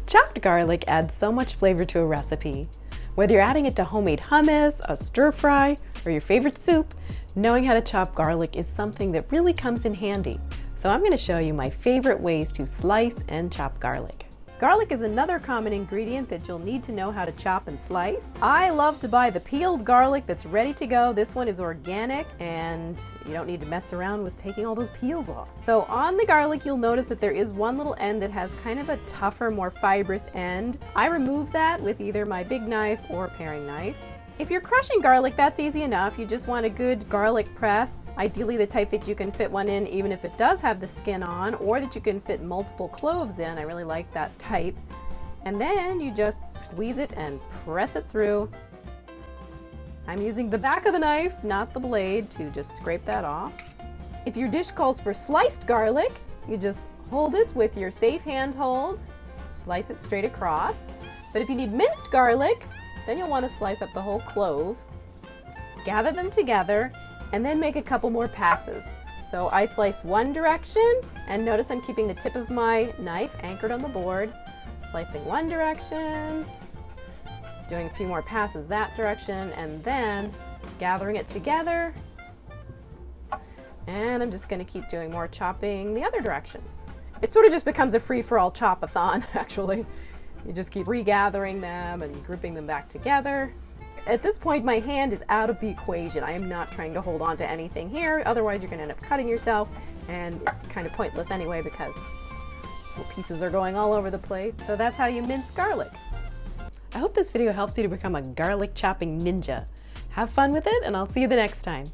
Chopped garlic adds so much flavor to a recipe. Whether you're adding it to homemade hummus, a stir fry, or your favorite soup, knowing how to chop garlic is something that really comes in handy. So I'm going to show you my favorite ways to slice and chop garlic. Garlic is another common ingredient that you'll need to know how to chop and slice. I love to buy the peeled garlic that's ready to go. This one is organic and you don't need to mess around with taking all those peels off. So on the garlic, you'll notice that there is one little end that has kind of a tougher, more fibrous end. I remove that with either my big knife or a paring knife. If you're crushing garlic, that's easy enough. You just want a good garlic press, ideally the type that you can fit one in even if it does have the skin on, or that you can fit multiple cloves in. I really like that type. And then you just squeeze it and press it through. I'm using the back of the knife, not the blade, to just scrape that off. If your dish calls for sliced garlic, you just hold it with your safe hand hold, slice it straight across. But if you need minced garlic, then you'll want to slice up the whole clove, gather them together, and then make a couple more passes. So I slice one direction, and notice I'm keeping the tip of my knife anchored on the board, slicing one direction, doing a few more passes that direction, and then gathering it together. And I'm just going to keep doing more chopping the other direction. It sort of just becomes a free-for-all chop-a-thon, actually. You just keep regathering them and grouping them back together. At this point, my hand is out of the equation. I am not trying to hold on to anything here, otherwise you're going to end up cutting yourself, and it's kind of pointless anyway because the pieces are going all over the place. So that's how you mince garlic. I hope this video helps you to become a garlic chopping ninja. Have fun with it, and I'll see you the next time.